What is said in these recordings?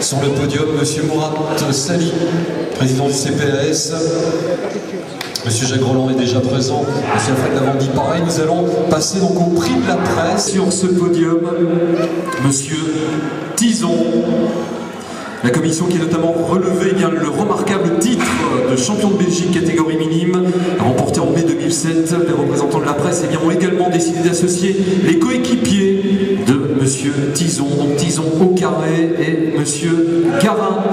Sur le podium, Monsieur Mourad Sali, président du CPAS. Monsieur Jacques Roland est déjà présent. Monsieur Alfred Lavandy, pareil. Nous allons passer donc au prix de la presse. Sur ce podium, Monsieur Tison. La commission qui a notamment relevé le remarquable titre de champion de Belgique catégorie minime, remporté en mai 2007. Les représentants de la presse ont également décidé d'associer les coéquipiers de Monsieur Tison, donc Tison au carré et Monsieur Garin,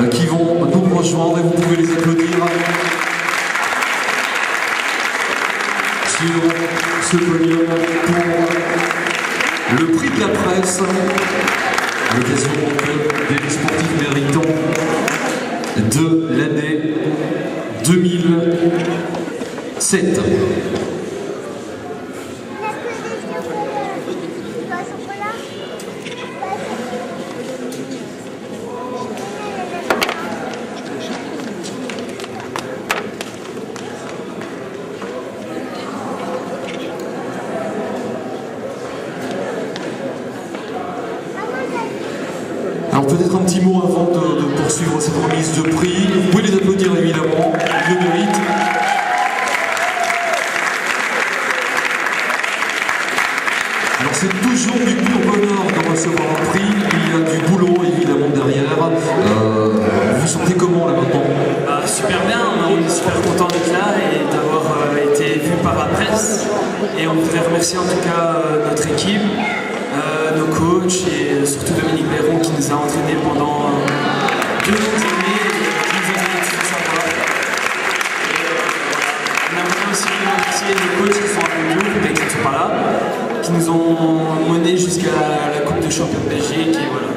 qui vont nous rejoindre et vous pouvez les applaudir. Sur ce podium pour le prix de la presse, à l'occasion des sportifs méritants de l'année 2007. Alors peut-être un petit mot avant de poursuivre cette remise de prix. Vous pouvez les applaudir évidemment, ils le méritent. Alors c'est toujours du pur bonheur de recevoir un prix, il y a du boulot évidemment derrière. Vous vous sentez comment là maintenant? Super bien, on est super content d'être là et d'avoir été vu par la presse. Et on voudrait remercier en tout cas notre équipe. Nos coachs et surtout Dominique Blairon qui nous a entraînés pendant 2 longues années et qui nous a donné tout le savoir. On aimerait aussi remercier nos coachs qui sont avec nous, mais qui ne sont pas là, qui nous ont menés jusqu'à la Coupe de Champion de Belgique et voilà.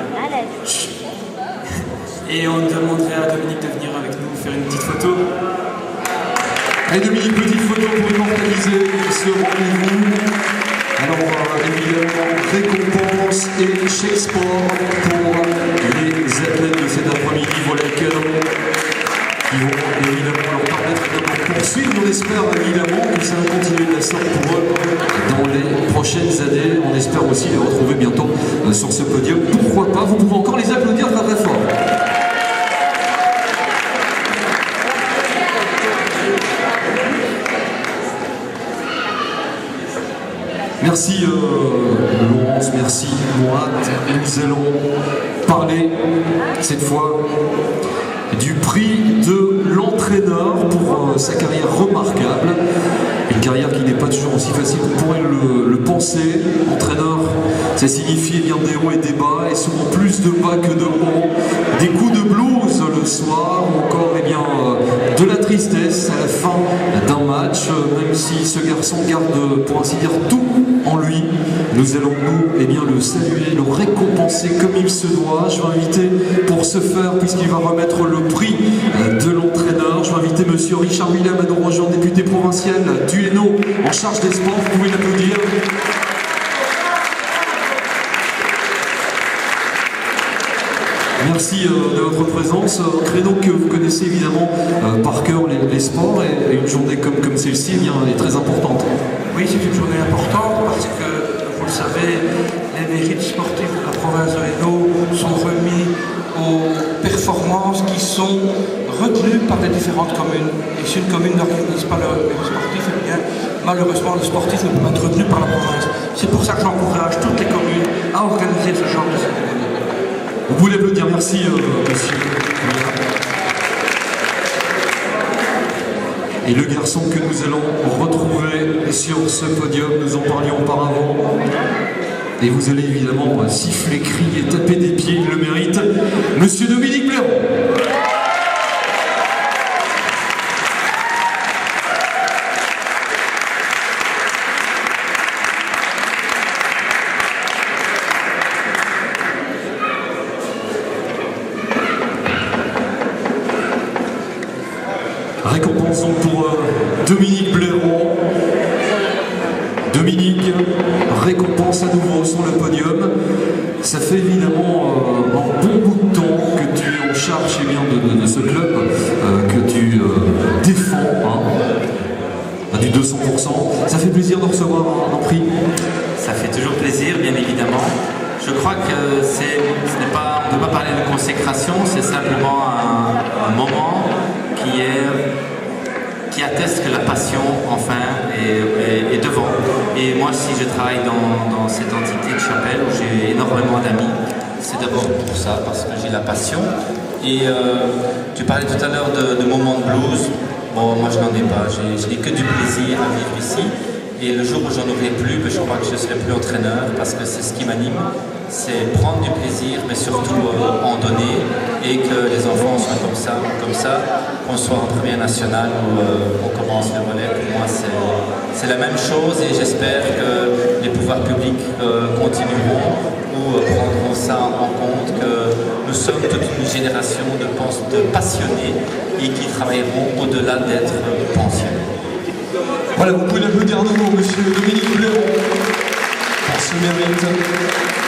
Et on demanderait à Dominique de venir avec nous faire une petite photo. Allez Dominique, petite photo pour immortaliser ce rendez-vous. Alors évidemment, récompense et chèque sport pour les athlètes de cet après-midi, voilà qui vont évidemment leur permettre de poursuivre. On espère évidemment que ça va continuer de la sorte pour eux dans les prochaines années. On espère aussi les retrouver bientôt sur ce podium. Pourquoi pas, vous pouvez encore les applaudir très très fort. Merci Laurence, merci Mourad. Nous allons parler cette fois du prix de l'entraîneur pour sa carrière remarquable. Une carrière qui n'est pas toujours aussi facile qu'on pourrait le penser. Entraîneur, ça signifie bien des hauts et des bas, et souvent plus de bas que de hauts. Des coups de blues le soir, ou encore de la tristesse à la fin d'un match. Même si ce garçon garde, pour ainsi dire, tout en lui, nous allons le saluer, le récompenser comme il se doit. Je vais inviter pour ce faire, puisqu'il va remettre le prix de l'entraîneur, je vais inviter monsieur Richard Willem à nous rejoindre, député provincial du Hainaut en charge des sports. Vous pouvez l'applaudir. Merci de votre présence. Un créneau que vous connaissez évidemment par cœur, les sports, et une journée comme celle-ci est très importante. Oui, c'est une journée importante parce que, vous le savez, les mérites sportifs de la province de Hainaut sont remis aux performances qui sont retenues par les différentes communes. Et si une commune n'organise pas le sportif, eh bien, malheureusement, le sportif ne peut pas être retenu par la province. C'est pour ça que j'encourage toutes les communes à organiser ce genre de cérémonie. Vous pouvez l'applaudir, merci monsieur. Et le garçon que nous allons retrouver sur ce podium, nous en parlions auparavant. Et vous allez évidemment siffler, crier, taper des pieds, il le mérite. Monsieur Dominique Blairon. Récompensons pour Dominique Blairon. Dominique, récompense à nouveau sur le podium. Ça fait évidemment un bon bout de temps que tu es en charge de ce club, que tu défends à du 200%. Ça fait plaisir de recevoir un prix. Ça fait toujours plaisir, bien évidemment. Je crois que on ne peut pas parler de consécration, c'est simplement un moment qui atteste que la passion, enfin, est devant. Et moi, si je travaille dans cette entité de chapelle où j'ai énormément d'amis, c'est d'abord pour ça, parce que j'ai la passion. Et tu parlais tout à l'heure de moments de blues. Bon, moi, je n'en ai pas. Je n'ai que du plaisir à vivre ici. Et le jour où j'en aurai plus, je crois que je ne serai plus entraîneur, parce que c'est ce qui m'anime. C'est prendre du plaisir, mais surtout en donner, et que les enfants soient comme ça, qu'on soit en première nationale ou on commence le relais. Pour moi, c'est la même chose, et j'espère que les pouvoirs publics continueront ou prendront ça en compte, que nous sommes toute une génération de passionnés et qui travailleront au-delà d'être pensionnés. Voilà, vous pouvez l'applaudir à nouveau, monsieur Dominique Blaireau, pour ce mérite.